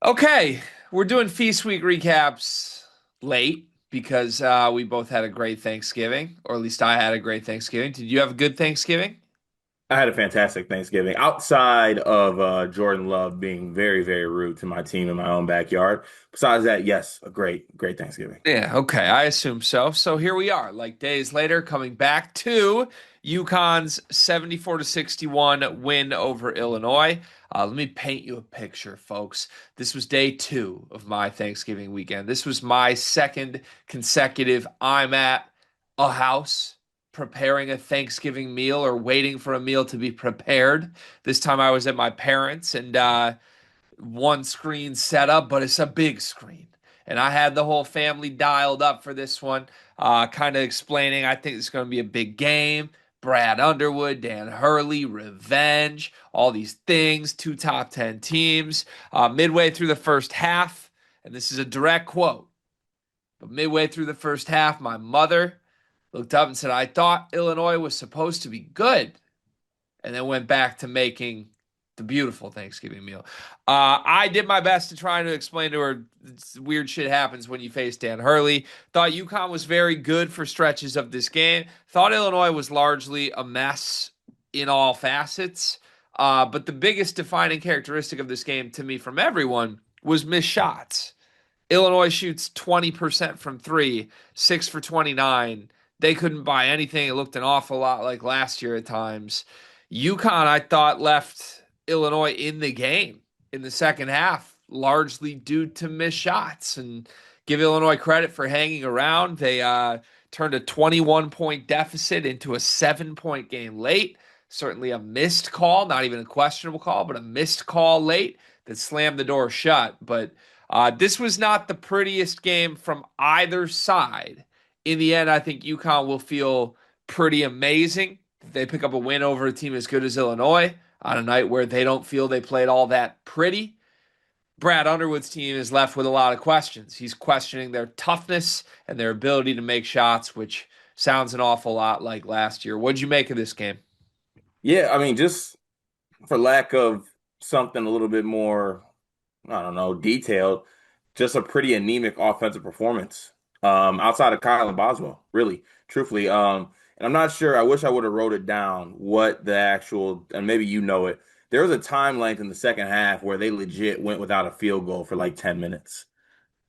Okay, we're doing Feast Week recaps late because we both had a great Thanksgiving, or at least I had a great Thanksgiving. Did you have a good Thanksgiving? I had a fantastic Thanksgiving outside of Jordan Love being very, very rude to my team in my own backyard. Besides that, yes, a great Thanksgiving. Yeah, okay, I assume so. So here we are, like days later, coming back to UConn's 74 to 61 win over Illinois. Let me paint you a picture, folks. This was day two of my Thanksgiving weekend. This was my second consecutive I'm at a house preparing a Thanksgiving meal or waiting for a meal to be prepared. This time I was at my parents' and one screen set up, but it's a big screen. And I had the whole family dialed up for this one, kind of explaining I think it's going to be a big game. Brad Underwood, Dan Hurley, revenge, all these things, two top 10 teams. Midway through the first half, and this is a direct quote, but midway through the first half, my mother looked up and said, I thought Illinois was supposed to be good, and then went back to making the beautiful Thanksgiving meal. I did my best to try to explain to her weird shit happens when you face Dan Hurley. Thought UConn was very good for stretches of this game. Thought Illinois was largely a mess in all facets. But the biggest defining characteristic of this game to me from everyone was missed shots. Illinois shoots 20% from three, 6 for 29. They couldn't buy anything. It looked an awful lot like last year at times. UConn, I thought, left Illinois in the game in the second half, largely due to missed shots. And give Illinois credit for hanging around. They turned a 21-point deficit into a 7-point game late. Certainly a missed call, not even a questionable call, but a missed call late that slammed the door shut. But this was not the prettiest game from either side. In the end, I think UConn will feel pretty amazing if they pick up a win over a team as good as Illinois on a night where they don't feel they played all that pretty. Brad Underwood's team is left with a lot of questions. He's questioning their toughness and their ability to make shots, which sounds an awful lot like last year. What'd you make of this game? Yeah, I mean, just for lack of something a little bit more, I don't know, detailed, just a pretty anemic offensive performance. Outside of Kyle and Boswell, really, truthfully. And I'm not sure. I wish I would have wrote it down what the actual, and maybe you know it. There was a time length in the second half where they legit went without a field goal for like 10 minutes.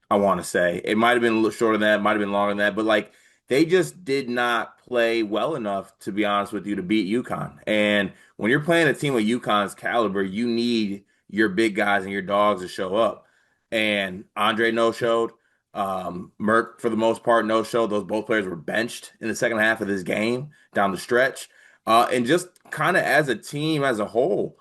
I want to say it might have been a little shorter than that, might have been longer than that, but like they just did not play well enough, to be honest with you, to beat UConn. And when you're playing a team with UConn's caliber, you need your big guys and your dogs to show up. And Andre no showed. Merck, for the most part, no showed. Those both players were benched in the second half of this game down the stretch. And just kind of as a team as a whole,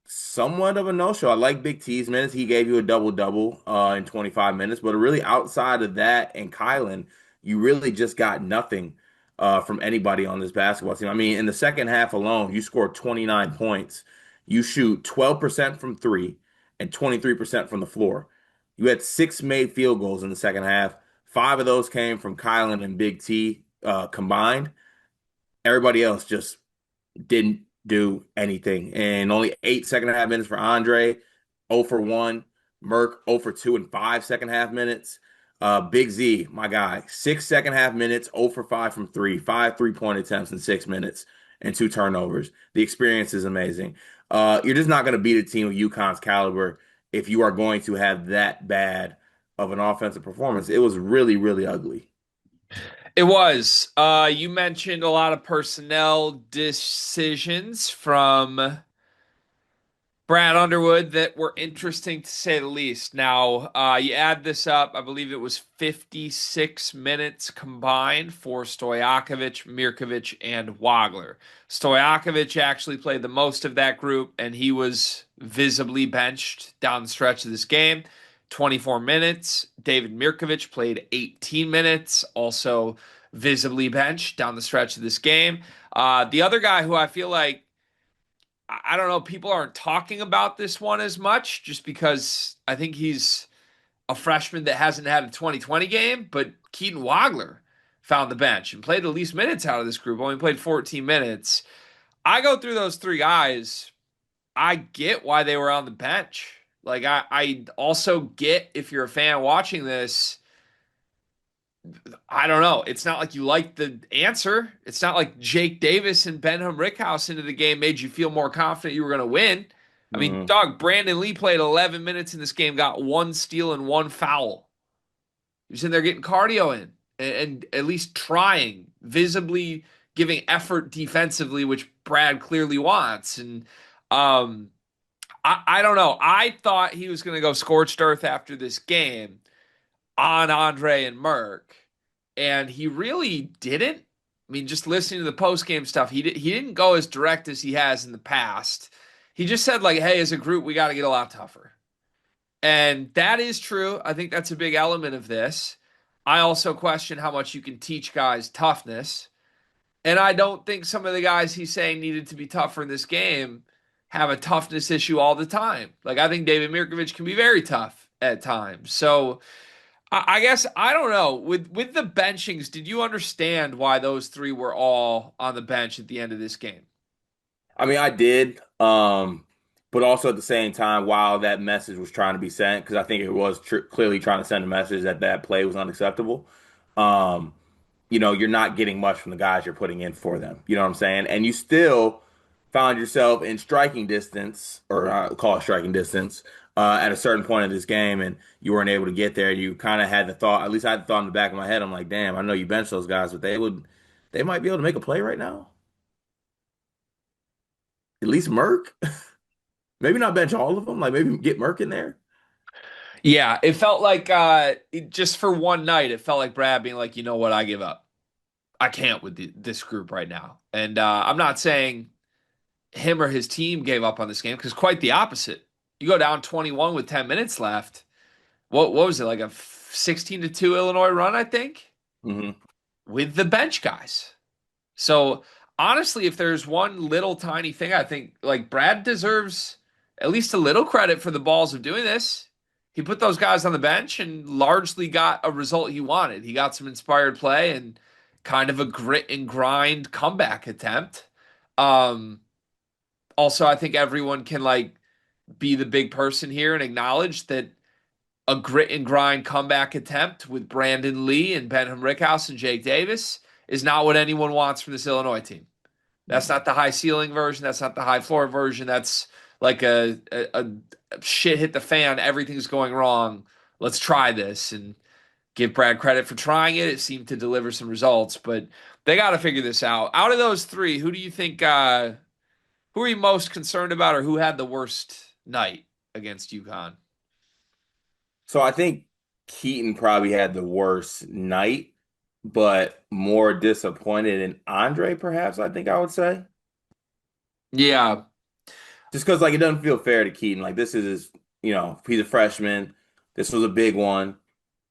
somewhat of a no-show. I like Big T's minutes. He gave you a double-double in 25 minutes, but really outside of that and Kylan, you really just got nothing from anybody on this basketball team. I mean, in the second half alone, you scored 29 points. You shoot 12% from three and 23% from the floor. You had six made field goals in the second half. Five of those came from Kylan and Big T combined. Everybody else just didn't do anything. And only eight second half minutes for Andre, 0 for 1. Merck, 0 for 2 in 5 second half minutes. Big Z, my guy, 6 second half minutes, 0 for 5 from three, five 3-point attempts in 6 minutes, and two turnovers. The experience is amazing. You're just not going to beat a team of UConn's caliber if you are going to have that bad of an offensive performance. It was really, really ugly. It was. You mentioned a lot of personnel decisions from Brad Underwood that were interesting to say the least. Now, you add this up, I believe it was 56 minutes combined for Stojakovic, Mirkovic, and Wagler. Stojakovic actually played the most of that group, and he was visibly benched down the stretch of this game. 24 minutes. David Mirkovic played 18 minutes, also visibly benched down the stretch of this game. The other guy who I feel like I don't know, people aren't talking about this one as much just because I think he's a freshman that hasn't had a 2020 game, but Keaton Wagler found the bench and played the least minutes out of this group, only played 14 minutes. I go through those three guys. I get why they were on the bench. Like I also get if you're a fan watching this, I don't know. It's not like you like the answer. It's not like Jake Davis and Benham Rickhouse into the game made you feel more confident you were going to win. I mean, Hmm. dog, Brandon Lee played 11 minutes in this game, got one steal and one foul. He was in there getting cardio in and at least trying, visibly giving effort defensively, which Brad clearly wants. And um, I don't know. I thought he was going to go scorched earth after this game on Andre and Merck, and he really didn't. I mean, just listening to the post game stuff, he didn't go as direct as he has in the past. He just said like, "Hey, as a group, we got to get a lot tougher," and that is true. I think that's a big element of this. I also question how much you can teach guys toughness, and I don't think some of the guys he's saying needed to be tougher in this game have a toughness issue all the time. Like I think David Mirkovic can be very tough at times. So I guess I don't know. With the benchings, did you understand why those three were all on the bench at the end of this game? I mean, I did, but also at the same time, while that message was trying to be sent, because I think it was clearly trying to send a message that that play was unacceptable. Um, you're not getting much from the guys you're putting in for them. You know what I'm saying? And you still found yourself in striking distance, or call it striking distance, at a certain point of this game, and you weren't able to get there. You kind of had the thought, at least I had the thought in the back of my head. I'm like, damn, I know you benched those guys, but they might be able to make a play right now. At least Merck. Maybe not bench all of them. Like maybe get Merck in there. Yeah, it felt like just for one night, it felt like Brad being like, you know what, I give up. I can't with this group right now. And I'm not saying him or his team gave up on this game because quite the opposite. You go down 21 with 10 minutes left. What was it like a 16 to 2 Illinois run, I think, Hmm. with the bench guys. So honestly, if there's one little tiny thing, I think like Brad deserves at least a little credit for the balls of doing this. He put those guys on the bench and largely got a result he wanted. He got some inspired play and kind of a grit and grind comeback attempt. Um, Also, I think everyone can like be the big person here and acknowledge that a grit and grind comeback attempt with Brandon Lee and Benham Rickhouse and Jake Davis is not what anyone wants from this Illinois team. That's not the high ceiling version. That's not the high floor version. That's like a shit hit the fan. Everything's going wrong. Let's try this and give Brad credit for trying it. It seemed to deliver some results, but they got to figure this out. Out of those three, who do you think? Who are you most concerned about, or who had the worst night against UConn? So I think Keaton probably had the worst night, but more disappointed in Andre, perhaps, I think I would say. Yeah, Just because like it doesn't feel fair to Keaton. Like this is his, he's a freshman. This was a big one.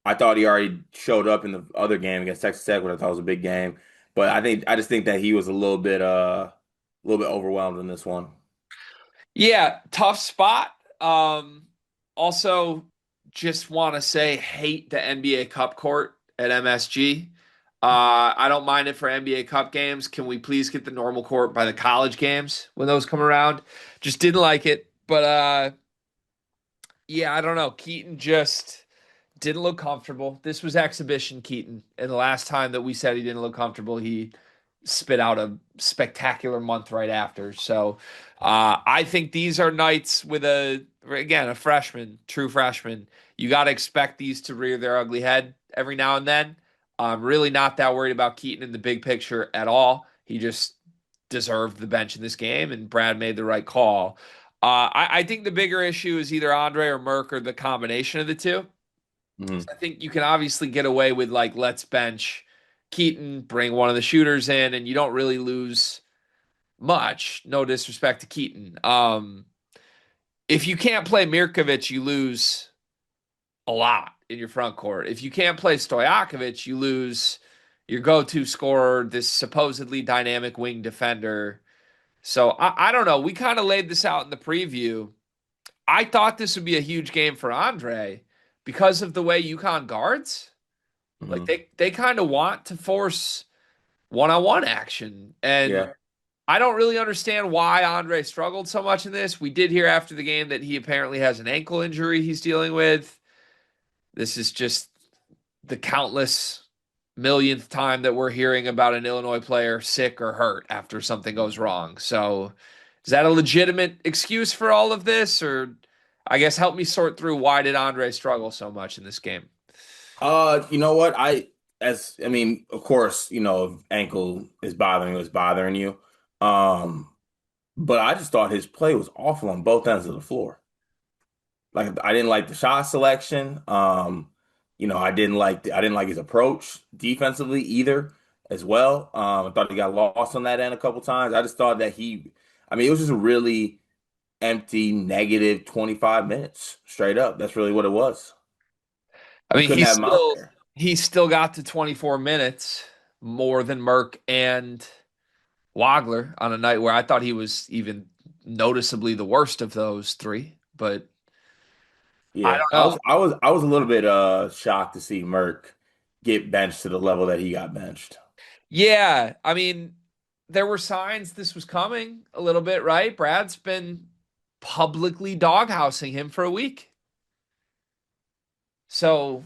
I thought he already showed up in the other game against Texas Tech, which I thought was a big game. But I just think that he was a little bit overwhelmed in this one. yeah, tough spot. Um, Also, just want to say, hate the NBA Cup court at MSG. I don't mind it for NBA Cup games. Can we please get the normal court by the college games when those come around? Just didn't like it, but yeah, I don't know. Keaton just didn't look comfortable. This was exhibition Keaton, and the last time that we said he didn't look comfortable, he spit out a spectacular month right after. So I think these are nights with a freshman, true freshman. You got to expect these to rear their ugly head every now and then. I'm really not that worried about Keaton in the big picture at all. He just deserved the bench in this game, and Brad made the right call. I think the bigger issue is either Andre or Merck or the combination of the two. Hmm. I think you can obviously get away with like let's bench Keaton, bring one of the shooters in, and you don't really lose much. No disrespect to Keaton. If you can't play Mirkovic, you lose a lot in your front court. If you can't play Stojakovic, you lose your go-to scorer, this supposedly dynamic wing defender. So I don't know. We kind of laid this out in the preview. I thought this would be a huge game for Andre because of the way UConn guards. Like Hmm. they kind of want to force one-on-one action. And Yeah. I don't really understand why Andre struggled so much in this. We did hear after the game that he apparently has an ankle injury he's dealing with. This is just the countless millionth time that we're hearing about an Illinois player sick or hurt after something goes wrong. So, is that a legitimate excuse for all of this? Or I guess help me sort through why did Andre struggle so much in this game? You know what? I mean, of course, if ankle is bothering you, it's bothering you. Um, but I just thought his play was awful on both ends of the floor. Like I didn't like the shot selection. I didn't like his approach defensively either as well. I thought he got lost on that end a couple times. I just thought that I mean, it was just a really empty, negative 25 minutes straight up. That's really what it was. I You mean, couldn't have him out there. he's still got to 24 minutes more than Merck and Wagler on a night where I thought he was even noticeably the worst of those three. But I Yeah, don't know. I was a little bit shocked to see Merck get benched to the level that he got benched. Yeah, I mean, there were signs this was coming a little bit, right? Brad's been publicly doghousing him for a week. So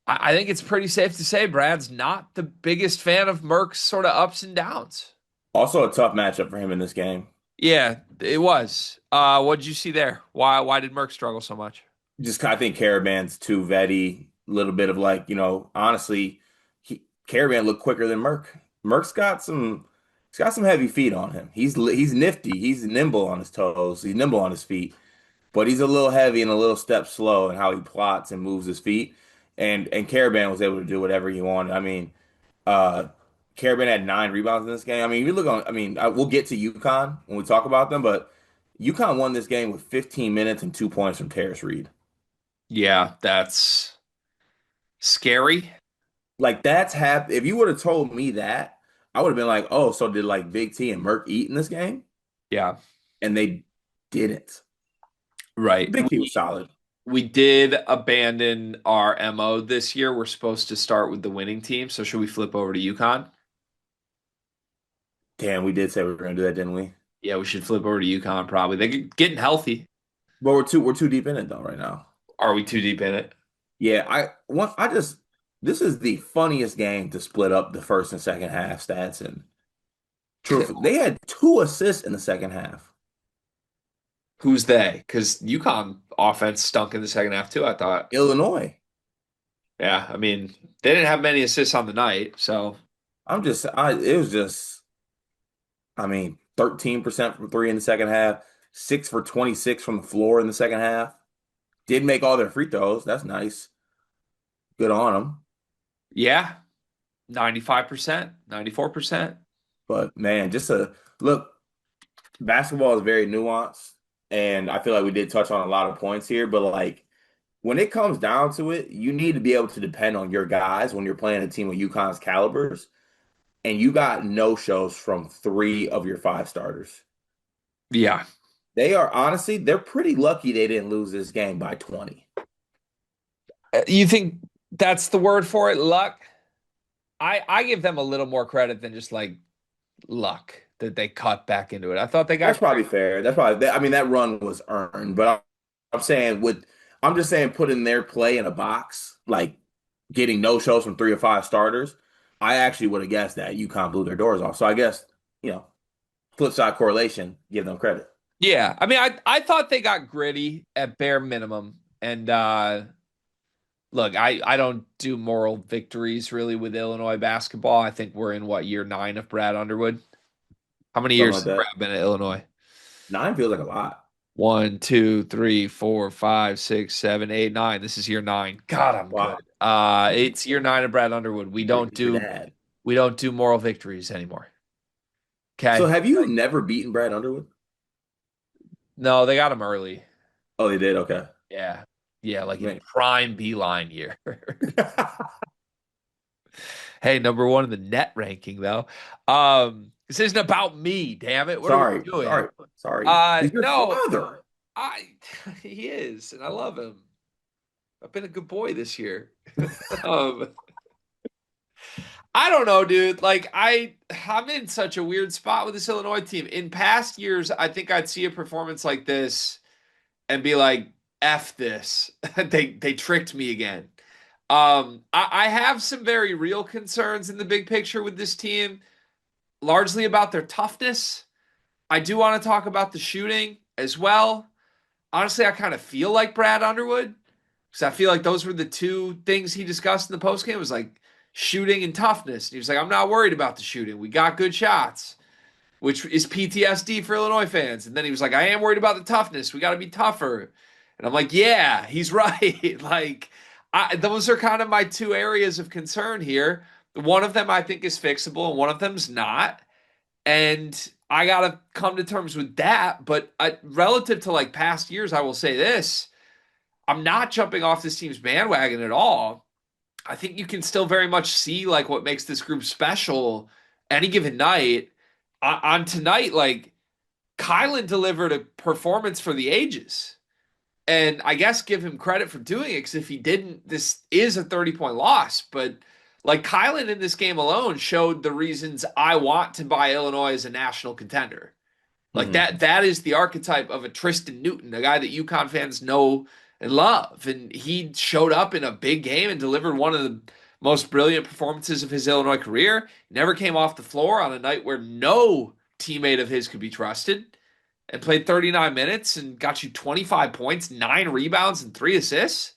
I think it's pretty safe to say Brad's not the biggest fan of Merck's sort of ups and downs. Also a tough matchup for him in this game. Yeah, it was. What did you see there? Why did Merck struggle so much? Just I think Caravan's too vetty. A little bit of like, honestly, Caravan looked quicker than Merck. Merck's he's got some heavy feet on him. He's nifty. He's nimble on his toes. He's nimble on his feet, but he's a little heavy and a little step slow in how he plots and moves his feet. And Caravan was able to do whatever he wanted. I mean, uh, Caravan had 9 rebounds in this game. I mean, if you look on, I mean, we'll get to UConn when we talk about them, but UConn won this game with 15 minutes and 2 points from Terrace Reed. Yeah, that's scary. Like if you would have told me that, I would have been like, oh, so did like Big T and Merck eat in this game? Yeah, And they didn't. right. Big T was solid. We did abandon our MO this year. We're supposed to start with the winning team. So should we flip over to UConn? Damn, we did say we were gonna do that, didn't we? Yeah, we should flip over to UConn probably. They're getting healthy. But we're too deep in it though right now. Are we too deep in it? Yeah, I just this is the funniest game to split up the first and second half stats and truthfully. They had 2 assists in the second half. Who's they? Because UConn offense stunk in the second half too, I thought. Illinois. Yeah, I mean, they didn't have many assists on the night, so It was just, I mean, 13% from three in the second half, 6 for 26 from the floor in the second half. Did make all their free throws. That's nice. Good on them. yeah, 95%, 94%. But man, just a look, basketball is very nuanced. And I feel like we did touch on a lot of points here, but like when it comes down to it, you need to be able to depend on your guys when you're playing a team of UConn's calibers. And you got no shows from 3 of your 5 starters. Yeah. They're pretty lucky they didn't lose this game by 20. You think that's the word for it, luck? I give them a little more credit than just like luck that they cut back into it. I thought they That's got probably fair. I mean, that run was earned, but I'm saying I'm just saying putting their play in a box, like getting no shows from 3 of 5 starters. I actually would have guessed that UConn blew their doors off. So I guess, you know, flip side correlation, give them credit. Yeah. I mean, I thought they got gritty at bare minimum. And look, I don't do moral victories really with Illinois basketball. I think we're in what, year 9 of Brad Underwood? How many Something years like has that. Brad been at Illinois? 9 feels like a lot. One, two, three, four, five, six, seven, eight, nine. This is year 9. God, I'm good. Wow. It's year 9 of Brad Underwood. Your dad. We don't do moral victories anymore. So Okay. have you never beaten Brad Underwood? No, they got him early. Oh, they did? Okay. Yeah. Yeah, like in Man. prime Beeline year. Hey, number 1 in the net ranking though. This isn't about me, damn it. What are we Sorry, doing? sorry, sorry. He's your No, father. I he is, and I love him. I've been a good boy this year. Um, I don't know, dude. Like I'm in such a weird spot with this Illinois team. In past years, I think I'd see a performance like this and be like, F this. They tricked me again. I have some very real concerns in the big picture with this team, largely about their toughness. I do want to talk about the shooting as well. Honestly, I kind of feel like Brad Underwood because I feel like those were the two things he discussed in the postgame was like shooting and toughness. And he was like, I'm not worried about the shooting. We got good shots, which is PTSD for Illinois fans. And then he was like, I am worried about the toughness. We got to be tougher. And I'm like, yeah, he's right. Like, those are kind of my two areas of concern here. One of them I think is fixable, and one of them's not. And I got to come to terms with that. But relative to like past years, I will say this: I'm not jumping off this team's bandwagon at all. I think you can still very much see like what makes this group special any given night. On tonight, like Kylan delivered a performance for the ages. And I guess give him credit for doing it because if he didn't, this is a 30-point loss. But like Kylan in this game alone showed the reasons I want to buy Illinois as a national contender. Like Hmm. that is the archetype of a Tristan Newton, a guy that UConn fans know and love. And he showed up in a big game and delivered one of the most brilliant performances of his Illinois career. Never came off the floor on a night where no teammate of his could be trusted and played 39 minutes and got you 25 points, 9 rebounds, and 3 assists.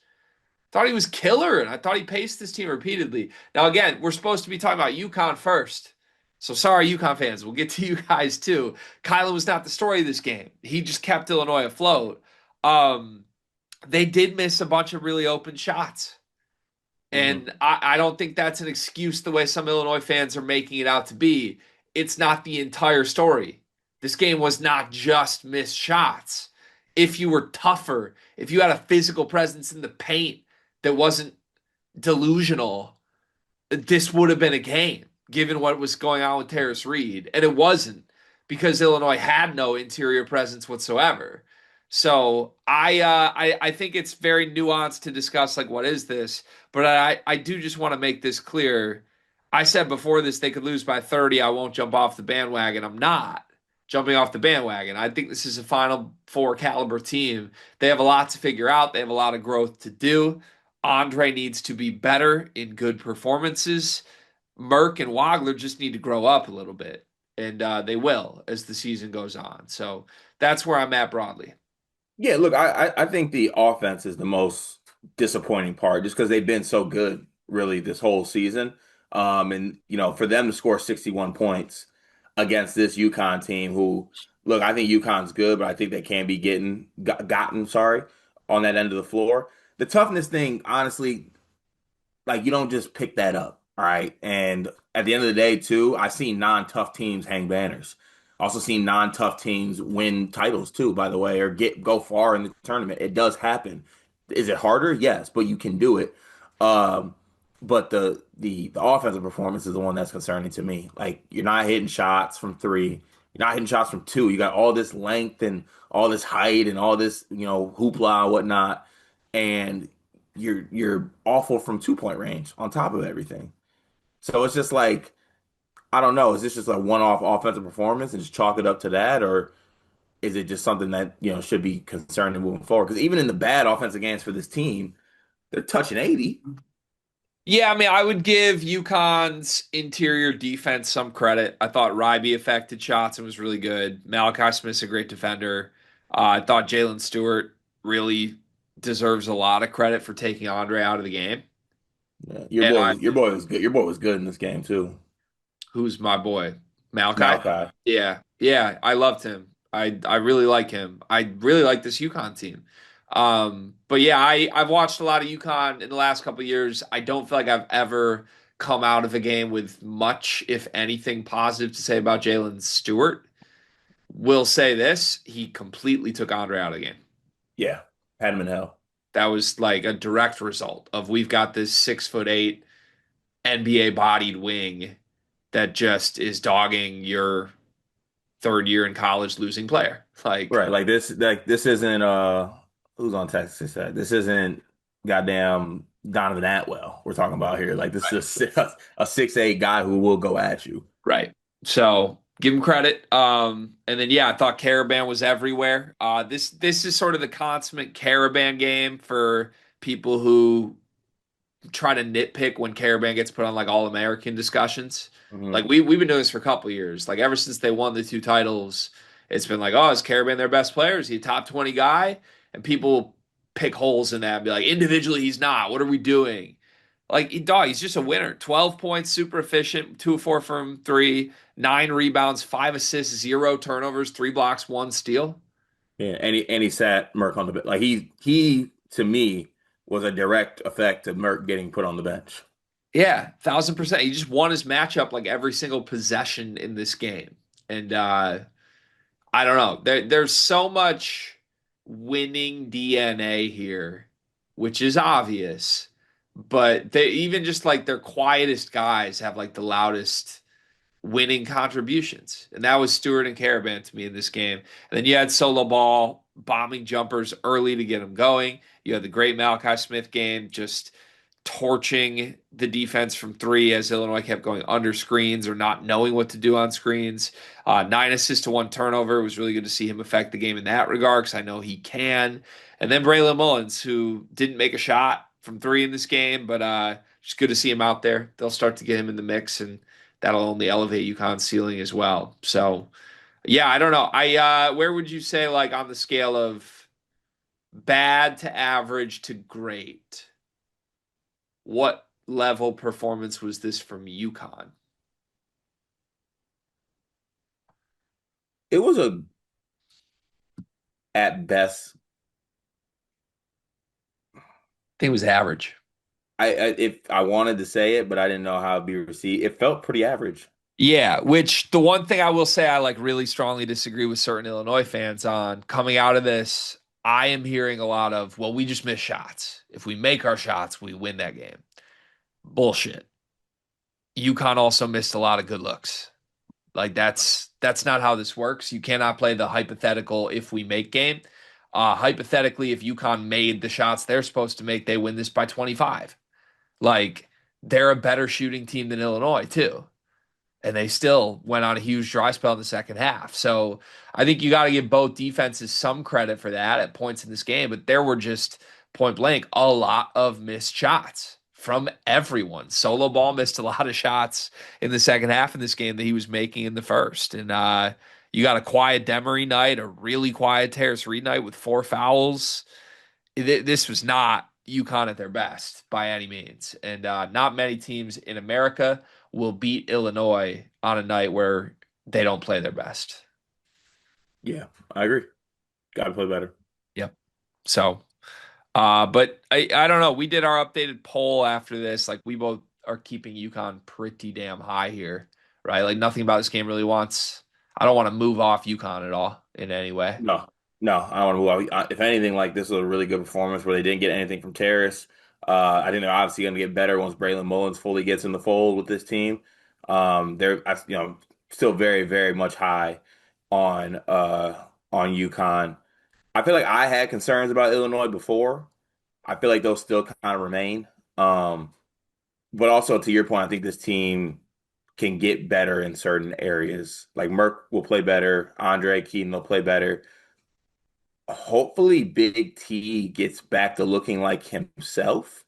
Thought he was killer, and I thought he paced this team repeatedly. Now, again, we're supposed to be talking about UConn first. So sorry, UConn fans. We'll get to you guys too. Kylan was not the story of this game. He just kept Illinois afloat. Um, they did miss a bunch of really open shots. Hmm. And I don't think that's an excuse the way some Illinois fans are making it out to be. It's not the entire story. This game was not just missed shots. If you were tougher, if you had a physical presence in the paint that wasn't delusional, this would have been a game, given what was going on with Terrace Reed. And it wasn't because Illinois had no interior presence whatsoever. So I think it's very nuanced to discuss like what is this, but I do just want to make this clear. I said before this they could lose by 30. I won't jump off the bandwagon. I'm not jumping off the bandwagon. I think this is a Final Four caliber team. They have a lot to figure out. They have a lot of growth to do. Andre needs to be better in good performances. Merck and Wagler just need to grow up a little bit, and they will as the season goes on. So that's where I'm at broadly. Yeah, look, I think the offense is the most disappointing part just because they've been so good really this whole season. And for them to score 61 points against this UConn team who, look, I think UConn's good, but I think they can be gotten, sorry, on that end of the floor. The toughness thing, honestly, like you don't just pick that up, all right? And at the end of the day, too, I've seen non-tough teams hang banners. Also seen non-tough teams win titles too, by the way, or go far in the tournament. It does happen. Is it harder? Yes, but you can do it. Um, but the offensive performance is the one that's concerning to me. Like you're not hitting shots from three, you're not hitting shots from two. You got all this length and all this height and all this, hoopla and whatnot, and you're awful from 2 point range on top of everything. So it's just like I don't know. Is this just a one-off offensive performance and just chalk it up to that, or is it just something that should be concerning moving forward? Because even in the bad offensive games for this team, they're touching 80. Yeah, I mean, I would give UConn's interior defense some credit. I thought Ryby affected shots and was really good. Malachi Smith's a great defender. I thought Jalen Stewart really deserves a lot of credit for taking Andre out of the game. Yeah, And I, your boy was good. Your boy was good in this game too. who's my boy? Malachi? Malachi. Yeah. Yeah, I loved him. I really like him. I really like this UConn team. But yeah, I've watched a lot of UConn in the last couple of years. I don't feel like I've ever come out of a game with much, if anything, positive to say about Jalen Stewart. Will say this, he completely took Andre out of the game. Yeah, had him in hell. That was like a direct result of we've got this 6'8" NBA bodied wing that just is dogging your third year in college losing player. Like, Right, like this isn't who's on Texas that this isn't goddamn Donovan Atwell we're talking about here. Like this is a 6'8" guy who will go at you. Right. So give him credit. And then yeah, I thought Caravan was everywhere. This is sort of the consummate Caravan game for people who try to nitpick when Caravan gets put on like all American discussions. Hmm. Like we've been doing this for a couple years. Like ever since they won the two titles, it's been like, oh, is Caravan their best player? Is he a top 20 guy? And people pick holes in that and be like, individually, he's not. What are we doing? Like, dog, he's just a winner. 12 points, super efficient, 2 of 4 from three, 9 rebounds, 5 assists, 0 turnovers, 3 blocks, 1 steal. Yeah, and he sat Merck on the bench. Like he to me was a direct effect of Merck getting put on the bench. Yeah, 1,000%. He just won his matchup like every single possession in this game. And I don't know. There's so much winning DNA here, which is obvious. But they even just like their quietest guys have like the loudest winning contributions. And that was Stewart and Caravan to me in this game. And then you had Solo Ball bombing jumpers early to get them going. You had the great Malachi Smith game, just torching the defense from three as Illinois kept going under screens or not knowing what to do on screens. 9 assists to 1 turnover. It was really good to see him affect the game in that regard because I know he can. And then Braylon Mullins, who didn't make a shot from three in this game, but just good to see him out there. They'll start to get him in the mix, and that'll only elevate UConn's ceiling as well. So, yeah, I don't know. Where would you say, like, on the scale of bad to average to great? What level performance was this from UConn? I It was a at best. think it was average. I if I wanted to say it, but I didn't know how it'd be received. It felt pretty average. Yeah, which the one thing I will say I like really strongly disagree with certain Illinois fans on coming out of this, I am hearing a lot of, well, we just miss shots. If we make our shots, we win that game. Bullshit. UConn also missed a lot of good looks. Like that's not how this works. You cannot play the hypothetical if we make game. Hypothetically, if UConn made the shots they're supposed to make, they win this by 25. Like they're a better shooting team than Illinois too, and they still went on a huge dry spell in the second half. So I think you got to give both defenses some credit for that at points in this game, but there were just point blank a lot of missed shots from everyone. Solo Ball missed a lot of shots in the second half of this game that he was making in the first. And you got a quiet Demery night, a really quiet Terrace Reed night with 4 fouls. This was not UConn at their best by any means. And not many teams in America will beat Illinois on a night where they don't play their best. Yeah, I agree. Got to play better. Yep. So, but I don't know. We did our updated poll after this. Like we both are keeping UConn pretty damn high here, right? Like nothing about this game really wants. I don't want to move off UConn at all in any way. No, no, I don't want to move on. If anything, like this was a really good performance where they didn't get anything from Terrace. I think they're obviously going to get better once Braylon Mullins fully gets in the fold with this team. Still very, very much high on UConn. I feel like I had concerns about Illinois before. I feel like those still kind of remain. Um, but also to your point, I think this team can get better in certain areas. Like Merck will play better, Andre Keaton will play better. Hopefully, Big T gets back to looking like himself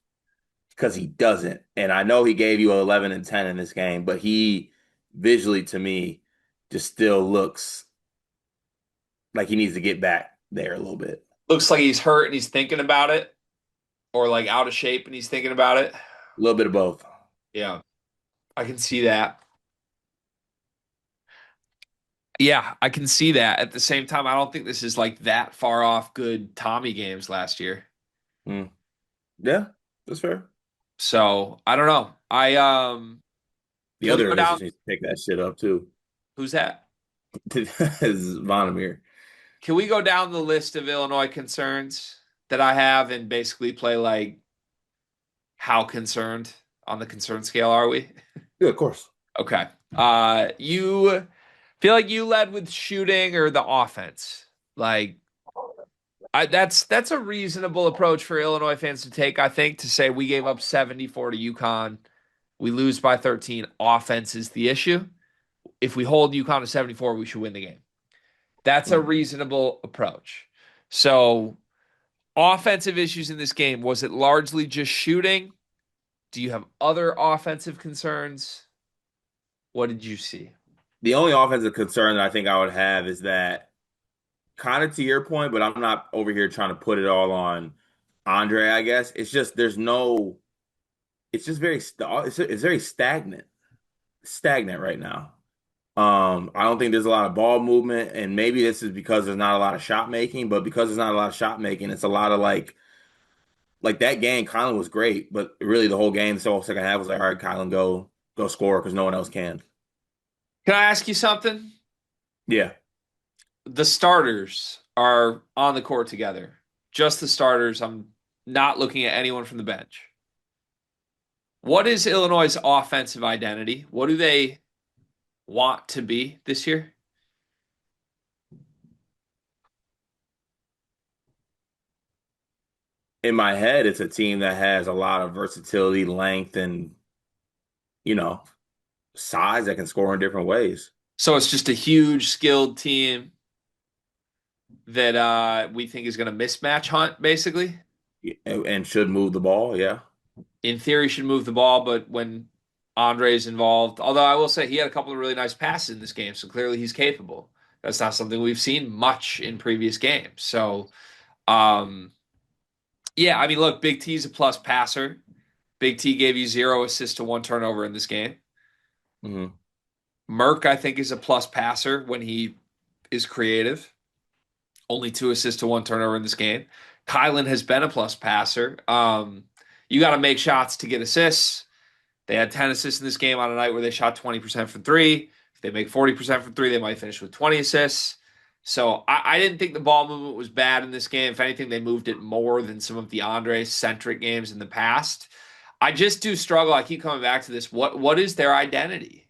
because he doesn't. And I know he gave you 11 and 10 in this game, but he visually to me just still looks like he needs to get back there a little bit. Looks like he's hurt and he's thinking about it, or like out of shape and he's thinking about it. A little bit of both. Yeah, I can see that. Yeah, I can see that. At the same time, I don't think this is like that far off good Tommy games last year. Mm. Yeah, that's fair. So I don't know. The Can we other go down? initiatives need to pick that shit up too. Who's that? Is Vondermeer. Can we go down the list of Illinois concerns that I have and basically play like how concerned on the concern scale are we? Yeah, of course. Okay. You feel like you led with shooting or the offense? Like That's a reasonable approach for Illinois fans to take, I think, to say we gave up 74 to UConn. We lose by 13. Offense is the issue. If we hold UConn to 74, we should win the game. That's a Mm. reasonable approach. So, offensive issues in this game, was it largely just shooting? Do you have other offensive concerns? What did you see? The only offensive concern that I think I would have is that kind of to your point, but I'm not over here trying to put it all on Andre, I guess. It's just there's no it's just it's very stagnant right now. I don't think there's a lot of ball movement, and maybe this is because there's not a lot of shot making, but because there's not a lot of shot making, it's a lot of like that game, Kylan was great, but really the whole game, the whole second half was like, all right, Kylan, go score because no one else can. Can I ask you something? Yeah. The starters are on the court together. Just the starters. I'm not looking at anyone from the bench. What is Illinois' offensive identity? What do they want to be this year? In my head, it's a team that has a lot of versatility, length, and you know, size that can score in different ways. So it's just a huge skilled team that we think is going to mismatch hunt, basically. And should move the ball. Yeah. In theory, should move the ball, but when Andre's involved, although I will say he had a couple of really nice passes in this game, so clearly he's capable. That's not something we've seen much in previous games. So, um, yeah, I mean, look, Big T's a plus passer. Big T gave you 0 assists to 1 turnover in this game. Hmm. Merck, I think, is a plus passer when he is creative. Only 2 assists to 1 turnover in this game. Kylan has been a plus passer. You got to make shots to get assists. They had 10 assists in this game on a night where they shot 20% from three. If they make 40% from three, they might finish with 20 assists. So I didn't think the ball movement was bad in this game. If anything, they moved it more than some of the Andre-centric games in the past. I just do struggle. I keep coming back to this. What is their identity?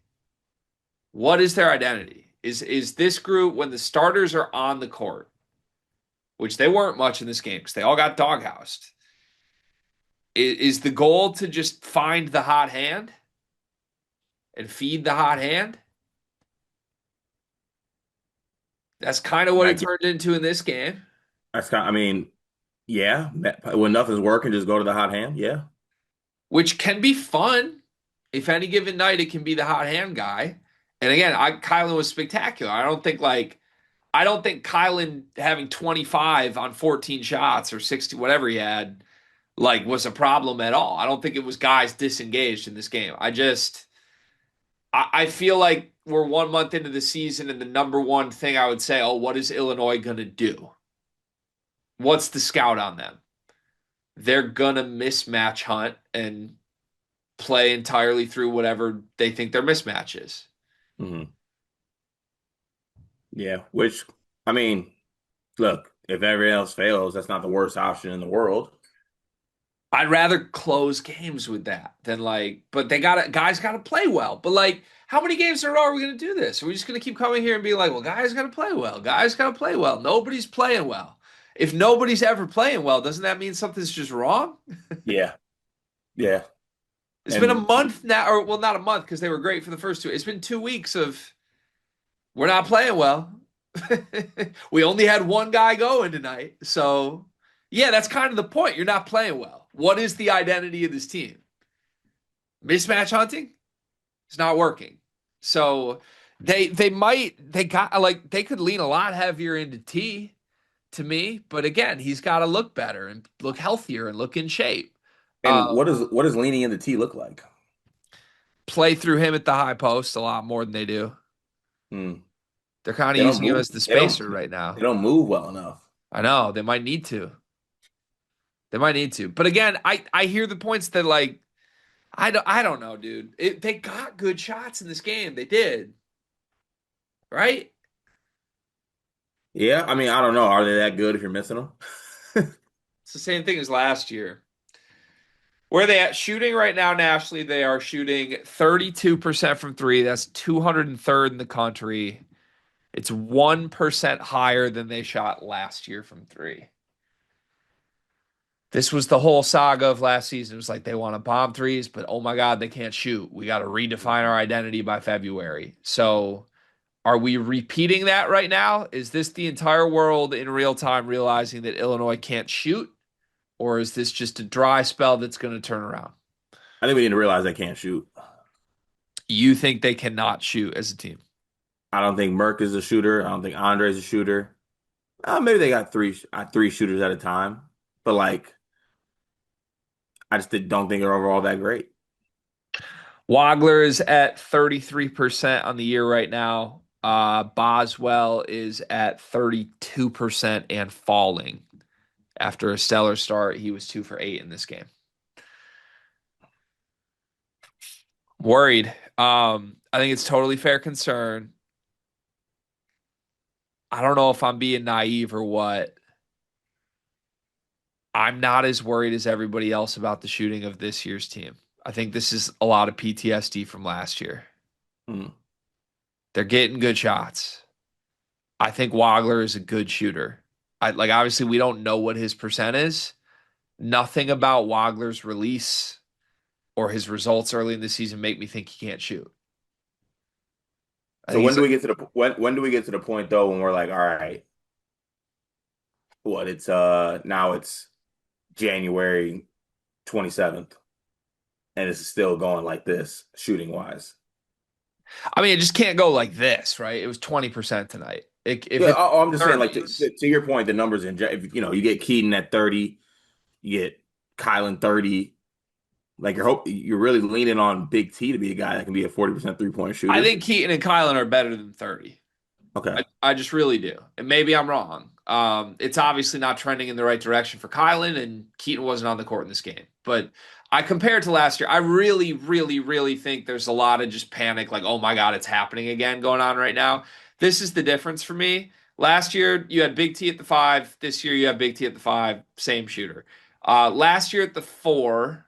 What is their identity? Is this group when the starters are on the court, which they weren't much in this game because they all got doghoused? Is the goal to just find the hot hand and feed the hot hand? That's kind of what I it get turned into in this game, that's kind. I mean, yeah. When nothing's working, just go to the hot hand. Yeah. which can be fun. If any given night it can be the hot hand guy. And again, Kylan was spectacular. I don't think Kylan having 25 on 14 shots or 60, whatever he had, like was a problem at all. I don't think it was guys disengaged in this game. I feel like we're 1 month into the season, and the number one thing I would say, oh, what is Illinois gonna do? What's the scout on them? They're gonna mismatch hunt and play entirely through whatever they think their mismatch is. Hmm. Yeah. Which, I mean, look, if everything else fails, that's not the worst option in the world. I'd rather close games with that than but guys gotta play well. But how many games in a row are we gonna do this? Are we just gonna keep coming here and be like, well, guys gotta play well, guys gotta play well. Nobody's playing well. If nobody's ever playing well, doesn't that mean something's just wrong? Yeah. Yeah. It's been a And month now, or well, not a month because they were great for the first two. It's been 2 weeks of we're not playing well. We only had one guy going tonight. So, yeah, that's kind of the point. You're not playing well. What is the identity of this team? Mismatch hunting? It's not working. So, they could lean a lot heavier into T to me, but again, he's got to look better and look healthier and look in shape. and Um, what does leaning into T look like? Play through him at the high post a lot more than they do. Hmm. They're kind of They don't using him move. as the spacer right now. They don't move well enough. I know they might need to. They might need to. But again, I hear the points that I don't know, dude. They got good shots in this game. They did, right? Yeah. I mean, I don't know. Are they that good if you're missing them? It's the same thing as last year. Where are they at shooting right now nationally? They are shooting 32% from three. That's 203rd in the country. It's 1% higher than they shot last year from three. This was the whole saga of last season. It was like they want to bomb threes, but oh my God, they can't shoot. We got to redefine our identity by February. So are we repeating that right now? Is this the entire world in real time realizing that Illinois can't shoot? Or is this just a dry spell that's going to turn around? I think we need to realize they can't shoot. You think they cannot shoot as a team? I don't think Merck is a shooter. I don't think Andre is a shooter. Maybe they got three shooters at a time, but like I just don't think they're overall that great. Wagler is at 33% on the year right now. Boswell is at 32% and falling. After a stellar start, he was 2 for 8 in this game. Worried. I think it's totally fair concern. I don't know if I'm being naive or what. I'm not as worried as everybody else about the shooting of this year's team. I think this is a lot of PTSD from last year. Hmm. They're getting good shots. I think Wagler is a good shooter. Obviously we don't know what his percent is. Nothing about Wagler's release or his results early in the season make me think he can't shoot. I So think when he's do we get to the when do we get to the point though when we're like, all right, what it's now it's January 27th and it's still going like this shooting wise. I mean, it just can't go like this, right? It was 20% tonight. If Yeah, it's I'm just saying like 30s, to your point, the numbers if you know you get Keaton at 30, you get Kylan 30, like you're really leaning on Big T to be a guy that can be a 40% three-point I shooter. think Keaton and Kylan are better than 30. Okay. I just really do. And maybe I'm wrong. It's obviously not trending in the right direction for Kylan, and Keaton wasn't on the court in this game. But I compare it to last year. I really, really, really think there's a lot of just panic, like, oh my God, it's happening again going on right now. This is the difference for me. Last year, you had Big T at the 5. This year, you have Big T at the 5, same shooter. Last year at the 4,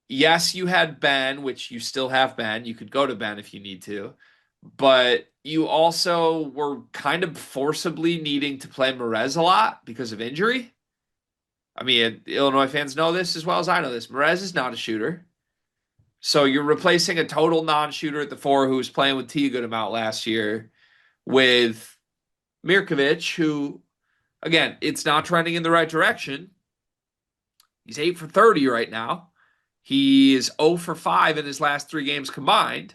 yes, you had Ben, which you still have Ben. You could go to Ben if you need to, but you also were kind of forcibly needing to play Merez a lot because of injury. I mean, Illinois fans know this as well as I know this. Merez is not a shooter. So you're replacing a total non-shooter at the 4 who was playing with T a good amount last year with Mirkovic, who, again, it's not trending in the right direction. He's 8 for 30 right now. He is 0 for 5 in his last 3 games combined.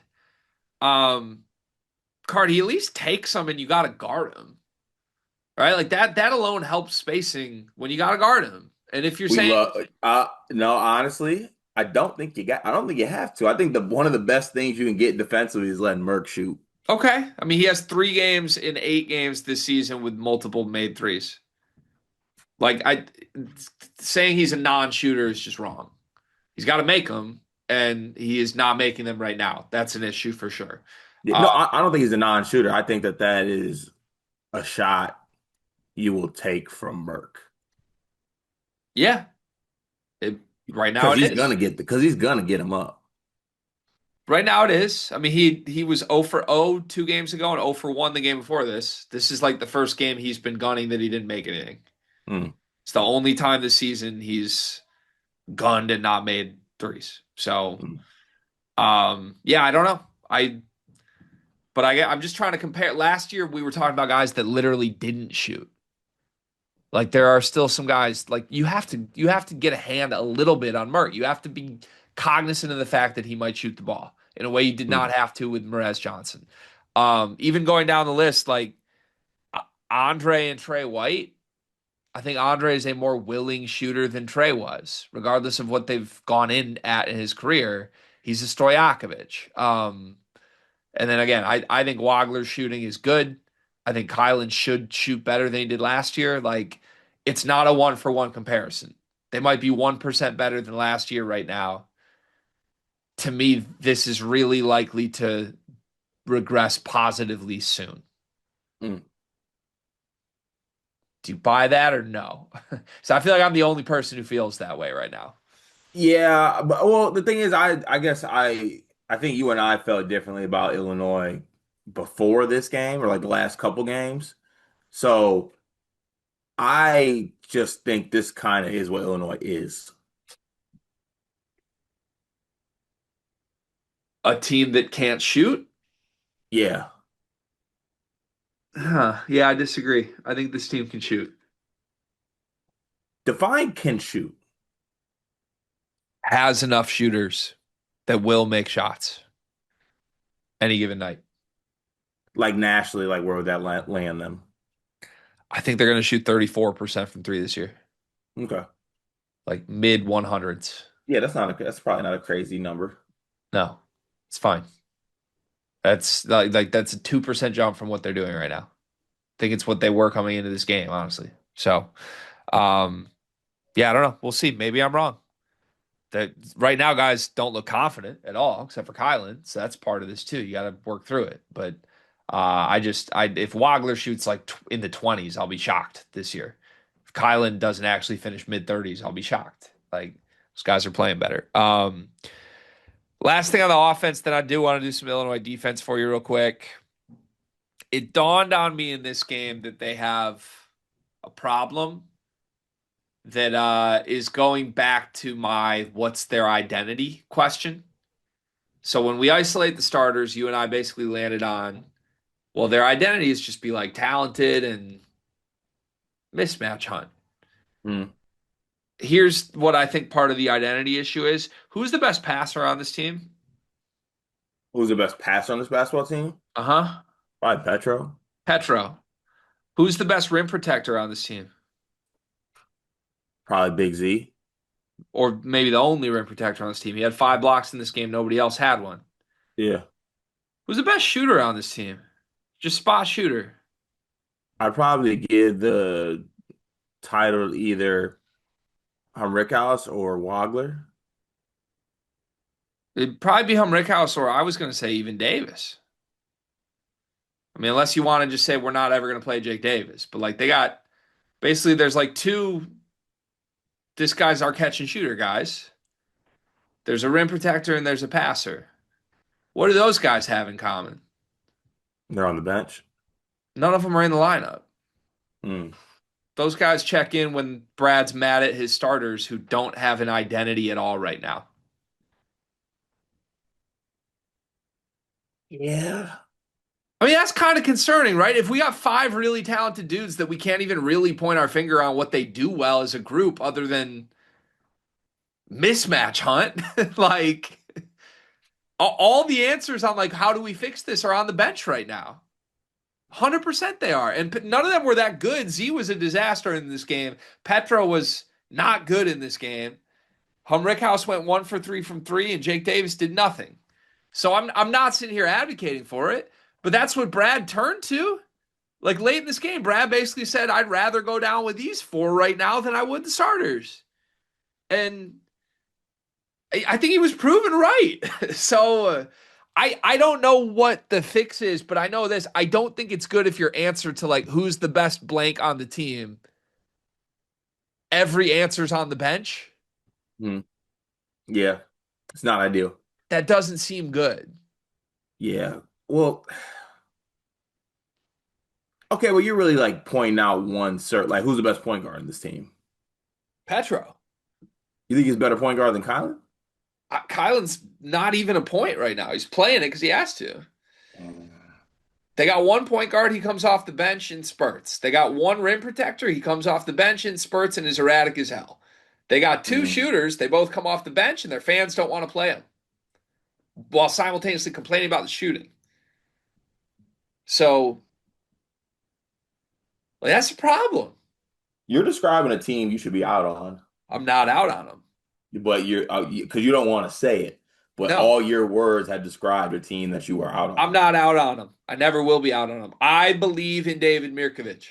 Um, Card, he at least takes some and you got to guard him, right? Like that alone helps spacing when you got to guard him. And if you're We saying, love no, honestly, I don't think you have to. I think the one of the best things you can get defensively is letting Merck shoot. okay, I mean, he has 3 games in 8 games this season with multiple made threes. Like saying he's a non-shooter is just wrong. He's got to make them, and he is not making them right now. That's an issue for sure. Yeah, Uh, no, I don't think he's a non-shooter. I think that that is a shot you will take from Merck yeah, it, right now because it is. he's gonna get him up. Right now it is. I mean, he was 0 for 0 2 games ago and 0 for 1 the game before this. This is like the first game he's been gunning that he didn't make anything. Mm, It's the only time this season he's gunned and not made threes. So, mm. yeah, I don't know. I'm just trying to compare. Last year we were talking about guys that literally didn't shoot. Like there are still some guys like you have to get a hand a little bit on Mert. You have to be cognizant of the fact that he might shoot the ball in a way you did not Mm. have to with Mraz Johnson. Even going down the list, like Andre and Trey White, I think Andre is a more willing shooter than Trey was, regardless of what they've gone in his career. He's a Stojakovic. And then again, I think Wagler's shooting is good. I think Kylan should shoot better than he did last year. Like, it's not a 1-for-1 comparison. They might be 1% better than last year right now. To me, this is really likely to regress positively soon. Mm. Do you buy that or no? So I feel like I'm the only person who feels that way right now. Yeah, but well, the thing is, I guess I think you and I felt differently about Illinois before this game or like the last couple games. So I just think this kind of is what Illinois is. A team that can't shoot? Yeah. Huh. Yeah, I disagree. I think this team can shoot. Define can shoot. Has enough shooters that will make shots any given night. Like nationally, like where would that land them? I think they're going to shoot 34% from three this year, Okay. like mid 100s. Yeah, that's probably not a crazy number. No, it's fine. That's like that's a 2% jump from what they're doing right now. I think it's what they were coming into this game, honestly. So, um, yeah, I don't know. We'll see. Maybe I'm wrong. That right now, guys don't look confident at all, except for Kylan. So that's part of this too. You got to work through it. But I if Wagler shoots like in the 20s, I'll be shocked this year. If Kylan doesn't actually finish mid 30s, I'll be shocked. Like those guys are playing better. Last thing on the offense, that I do want to do some Illinois defense for you real quick. It dawned on me in this game that they have a problem that is going back to my what's their identity question. So when we isolate the starters, you and I basically landed on, well, their identity is just be like talented and mismatch hunt. Hmm. Here's what I think part of the identity issue is. Who's the best passer on this team? Who's the best passer on this basketball team? Uh-huh. Probably Petro. Petro. Who's the best rim protector on this team? Probably Big Z. Or maybe the only rim protector on this team. He had 5 blocks in this game. Nobody else had one. Yeah. Who's the best shooter on this team? Just spot shooter. I'd probably give the title to either Rickhouse or Wagler. It'd probably be Rickhouse, or I was going to say even Davis. I mean, unless you want to just say we're not ever going to play Jake Davis. But like they got basically there's like two, this guy's our catch and shooter guys. There's a rim protector and there's a passer. What do those guys have in common? They're on the bench. None of them are in the lineup. Hmm. Those guys check in when Brad's mad at his starters who don't have an identity at all right now. Yeah. I mean, that's kind of concerning, right? If we got five really talented dudes that we can't even really point our finger on what they do well as a group other than mismatch hunt, like all the answers on like how do we fix this are on the bench right now. 100% they are. And none of them were that good. Z was a disaster in this game. Petro was not good in this game. Rickhouse went 1 for 3 from three, and Jake Davis did nothing. So I'm not sitting here advocating for it, but that's what Brad turned to. Like late in this game, Brad basically said, I'd rather go down with these four right now than I would the starters. And I think he was proven right. So I don't know what the fix is, but I know this. I don't think it's good if your answer to like who's the best blank on the team, every answer's on the bench. Hmm. Yeah. It's not ideal. That doesn't seem good. Yeah. Well, okay, well, you're really like pointing out one cert, like who's the best point guard in this team? Petro. You think he's a better point guard than Kylan? Kylan's not even a point right now. He's playing it because he has to. Mm. They got one point guard. He comes off the bench in spurts. They got one rim protector. He comes off the bench in spurts and is erratic as hell. They got two Mm. shooters. They both come off the bench and their fans don't want to play them while simultaneously complaining about the shooting. So like, that's a problem. You're describing a team you should be out on, I'm not out on them. but you're because you don't want to say it, but No, all your words have described a team that you are out I'm on. not out on them. I never will be out on them. I believe in David Mirkovic.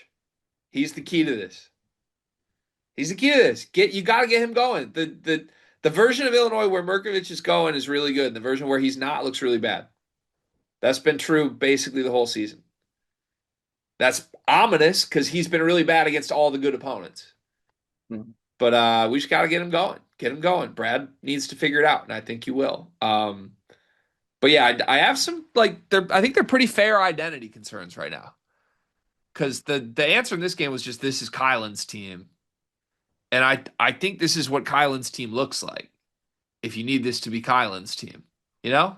He's the key to this. He's the key to this. You got to get him going. The version of Illinois where Mirkovic is going is really good. The version where he's not looks really bad. That's been true basically the whole season. That's ominous because he's been really bad against all the good opponents. Mhm. But we just got to get him going. Get him going. Brad needs to figure it out, and I think he will. But yeah, I have some like I think they're pretty fair identity concerns right now because the answer in this game was just this is Kylan's team, and I think this is what Kylan's team looks like. If you need this to be Kylan's team, you know?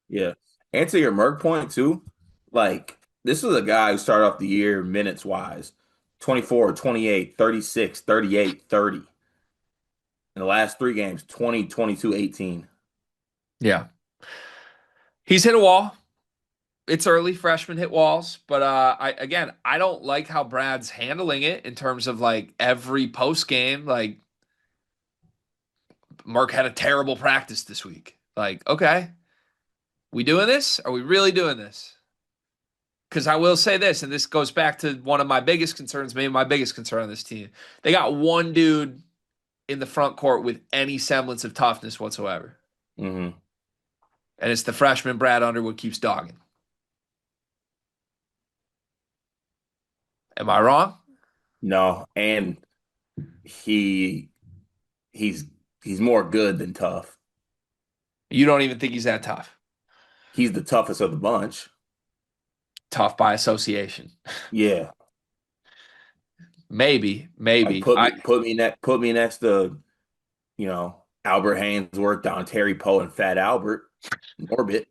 Yeah. And to your Merck point too, like this is a guy who started off the year minutes wise, 24, 28, 36, 38, 30. In the last three games, 20, 22, 18. Yeah. He's hit a wall. It's early. Freshmen hit walls, but I don't like how Brad's handling it in terms of like every post game. Like Mark had a terrible practice this week. Like, okay, we doing this? Are we really doing this? Because I will say this, and this goes back to one of my biggest concerns, maybe my biggest concern on this team. They got one dude in the front court with any semblance of toughness whatsoever, Hmm. and it's the freshman Brad Underwood keeps dogging. Am I wrong? No, and he he's he's more good than tough. You don't even think he's that tough. He's the toughest of the bunch. Tough by association. Yeah. Maybe, Like maybe. put me next to, Albert Hainsworth, Don Terry Poe, and Fat Albert, Norbit.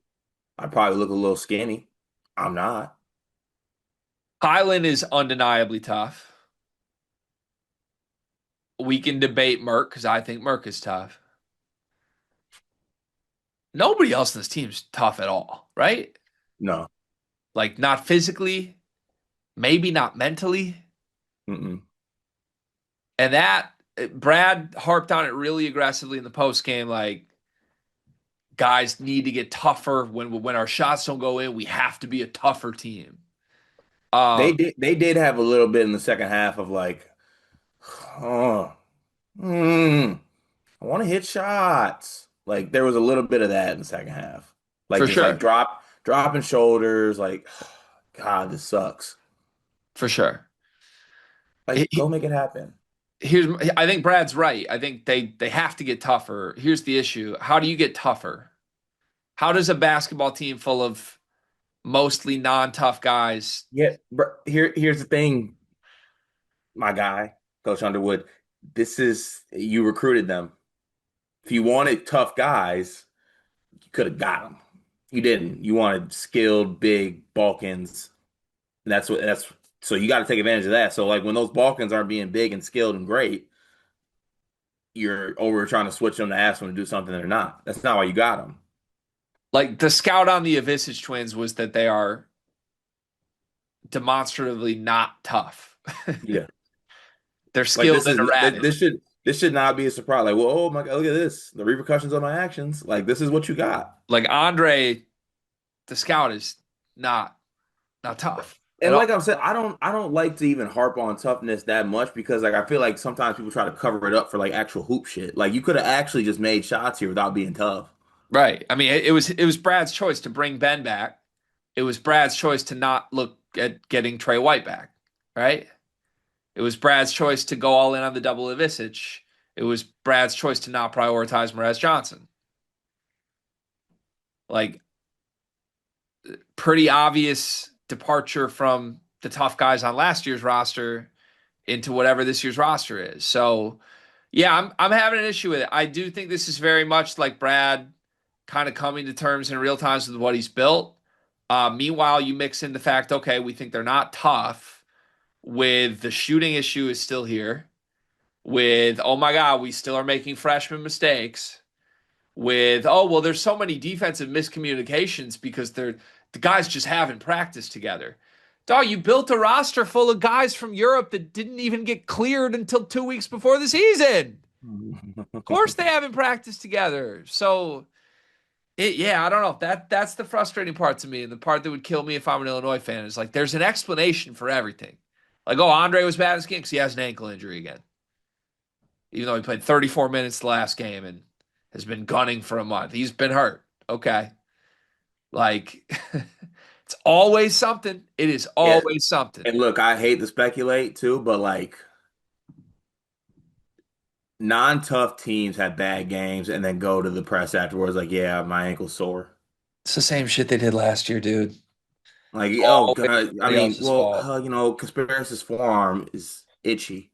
I probably look a little skinny. I'm not. Highland is undeniably tough. We can debate Merck because I think Merck is tough. Nobody else in this team's tough at all, right? No. Like not physically, maybe not mentally. Mm-mm. And that Brad harped on it really aggressively in the post game. Like guys need to get tougher when our shots don't go in. We have to be a tougher team. They did have a little bit in the second half of like, oh, mm, I want to hit shots. Like there was a little bit of that in the second half. Like For just like sure, dropping shoulders, like, God, this sucks. for sure. Like, go make it happen. Here's I think Brad's right. I think they have to get tougher. Here's the issue. How do you get tougher? How does a basketball team full of mostly non-tough guys Yeah, here's the thing, my guy, Coach Underwood. This is you recruited them. If you wanted tough guys, you could have got them. You didn't. You wanted skilled, big Balkans. And that's so you got to take advantage of that. So like when those Balkans aren't being big and skilled and great, you're over trying to switch them to ask them to do something they're not. That's not why you got them. like the scout on the Avisage twins was that they are demonstratively not tough. Yeah. They're Like skilled and erratic. this should not be a surprise. Like, well, oh my God, look at this. The repercussions of my actions. Like this is what you got. Like Andre, the scout is not not tough at And all. like I said, I don't like to even harp on toughness that much because like I feel like sometimes people try to cover it up for like actual hoop shit. Like you could have actually just made shots here without being tough. Right. I mean, it was Brad's choice to bring Ben back. It was Brad's choice to not look at getting Trey White back. Right. It was Brad's choice to go all in on the double Ivisic. It was Brad's choice to not prioritize Mraz Johnson. Like pretty obvious departure from the tough guys on last year's roster into whatever this year's roster is. So yeah, I'm having an issue with it. I do think this is very much like Brad kind of coming to terms in real time with what he's built. Meanwhile, you mix in the fact, okay, we think they're not tough. With the shooting issue is still here. With oh my God, we still are making freshman mistakes. With oh well, there's so many defensive miscommunications because the guys just haven't practiced together. Dog, you built a roster full of guys from Europe that didn't even get cleared until 2 weeks before the season. Of course, they haven't practiced together. So, yeah, I don't know. That's the frustrating part to me, and the part that would kill me if I'm an Illinois fan is like there's an explanation for everything. Like, oh, Andre was bad this game because he has an ankle injury again, even though he played 34 minutes the last game and has been gunning for a month. He's been hurt. Okay, like it's always something. It is Yeah. always something. And look, I hate to speculate too, but like non-tough teams have bad games and then go to the press afterwards like, yeah, my ankle's sore. It's the same shit they did last year, dude. Like, oh Always God, I somebody mean, else's well, fault. Conspiracy's forearm is itchy.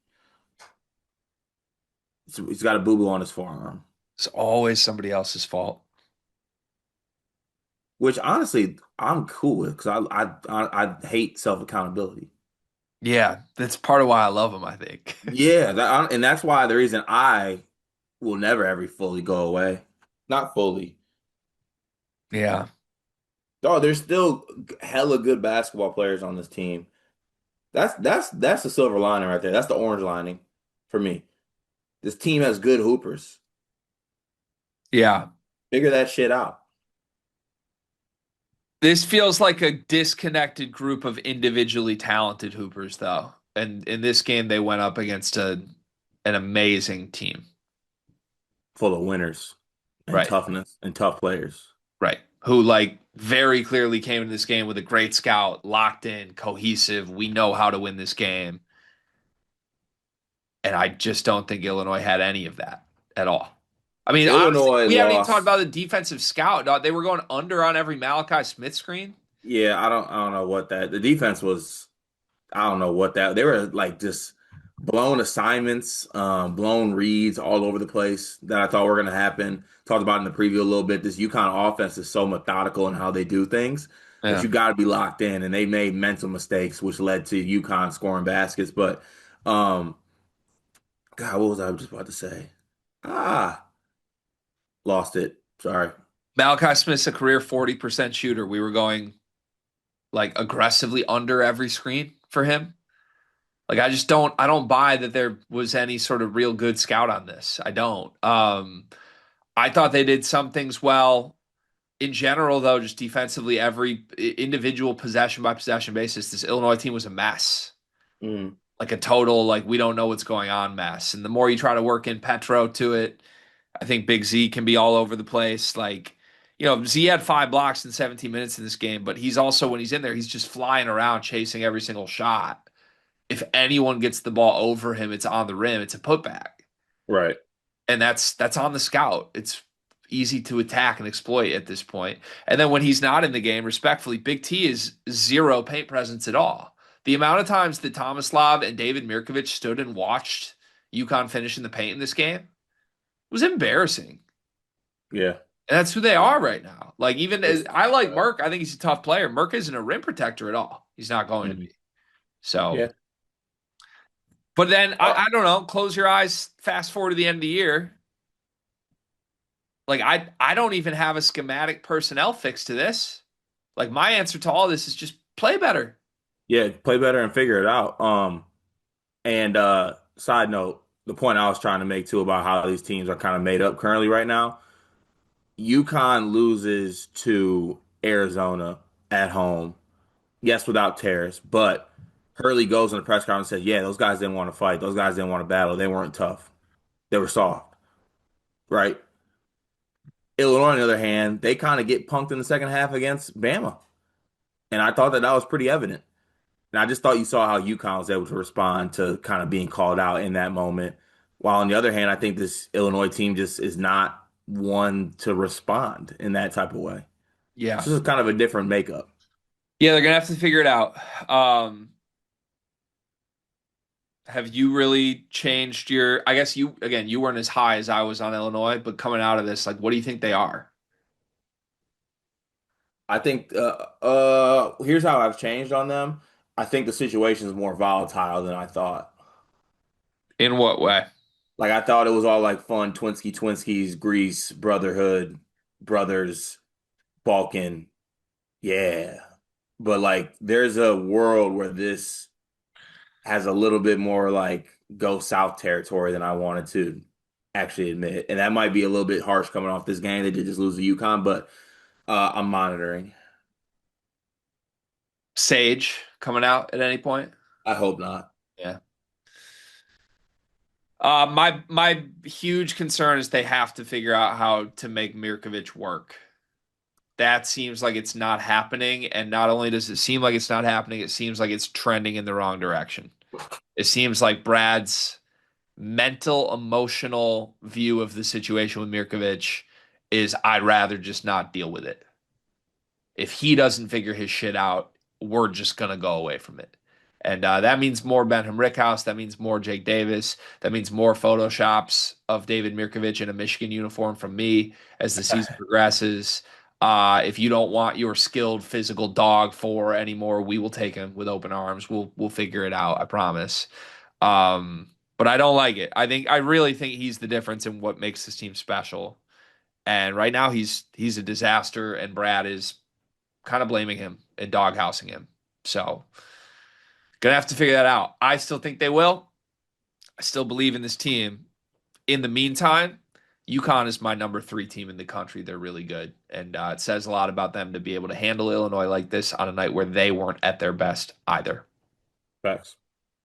He's got a boo-boo on his forearm, It's always somebody else's fault. which honestly I'm cool with because I hate self-accountability. Yeah, that's part of why I love him, I think. Yeah, and that's why the reason I will never ever fully go away. Not fully. Yeah. Oh, there's still hella good basketball players on this team. That's the silver lining right there. That's the orange lining for me. This team has good hoopers. Yeah. Figure that shit out. This feels like a disconnected group of individually talented hoopers, though. And in this game, they went up against an amazing team. Full of winners and Right. toughness and tough players. Right. Who, like, very clearly came into this game with a great scout, locked in, cohesive. We know how to win this game. And I just don't think Illinois had any of that at all. I mean, honestly, Illinois we haven't even talked lost. about the defensive scout. They were going under on every Malachi Smith screen. Yeah, I don't know what that. The defense was. I don't know what that. They were like just blown assignments, blown reads all over the place that I thought were going to happen. Talked about in the preview a little bit. This UConn offense is so methodical in how they do things that Yeah. you got to be locked in, and they made mental mistakes, which led to UConn scoring baskets. But um, God, what was I just about to say? Ah, lost it. Sorry. Malachi Smith's a career 40% shooter. We were going like aggressively under every screen for him. Like I don't buy that there was any sort of real good scout on this. I don't. I thought they did some things well. In general, though, just defensively, every individual possession by possession basis, this Illinois team was a mess. Mm, Like a total, like we don't know what's going on mess. And the more you try to work in Petro to it, I think Big Z can be all over the place. Like, Z had 5 blocks in 17 minutes in this game, but he's also, when he's in there, he's just flying around chasing every single shot. If anyone gets the ball over him, it's on the rim, it's a putback. right. And that's on the scout. It's easy to attack and exploit at this point. And then when he's not in the game, respectfully, Big T is zero paint presence at all. The amount of times that Tomislav and David Mirkovic stood and watched UConn finish in the paint in this game was embarrassing. Yeah. And that's who they are right now. Like even as It's I like Merck, I think he's a tough player. Merck isn't a rim protector at all. He's not going to mhm. be. So, Yeah. but then Oh, I don't know. Close your eyes. Fast forward to the end of the year. Like I don't even have a schematic personnel fix to this. Like my answer to all this is just play better. yeah. Play better and figure it out. And side note, the point I was trying to make too about how these teams are kind of made up currently right now. UConn loses to Arizona at home. Yes, without Terrace, but Hurley goes in the press conference and says, "Yeah, those guys didn't want to fight. Those guys didn't want to battle. They weren't tough. They were soft." Right? Illinois, on the other hand, they kind of get punked in the second half against Bama, and I thought that that was pretty evident. And I just thought you saw how UConn was able to respond to kind of being called out in that moment. While on the other hand, I think this Illinois team just is not one to respond in that type of way. Yeah. So this is kind of a different makeup. Yeah, they're gonna have to figure it out. Have you really changed your I guess you again, you weren't as high as I was on Illinois, but coming out of this, like what do you think they are? I think here's how I've changed on them. I think the situation is more volatile than I thought. In what way? Like I thought it was all like fun, Twinskies, Grease, Brotherhood, Brothers, Balkan, yeah. But like there's a world where this has a little bit more like go south territory than I wanted to actually admit. And that might be a little bit harsh coming off this game. They did just lose to UConn, but I'm monitoring. Sage coming out at any point? I hope not. Yeah. My huge concern is they have to figure out how to make Mirkovic work. That seems like it's not happening, and not only does it seem like it's not happening, it seems like it's trending in the wrong direction. It seems like Brad's mental, emotional view of the situation with Mirkovic is I'd rather just not deal with it. If he doesn't figure his shit out, we're just going to go away from it. And that means more Benham Rickhouse. That means more Jake Davis. That means more photoshops of David Mirkovich in a Michigan uniform from me as the season progresses. If you don't want your skilled physical dog for anymore, we will take him with open arms. We'll figure it out. I promise. But I don't like it. I really think he's the difference in what makes this team special. And right now he's a disaster, and Brad is kind of blaming him and doghousing him. So gonna have to figure that out. I still think they will. I still believe in this team. In the meantime, UConn is my number 3 team in the country. They're really good, and it says a lot about them to be able to handle Illinois like this on a night where they weren't at their best either. Facts.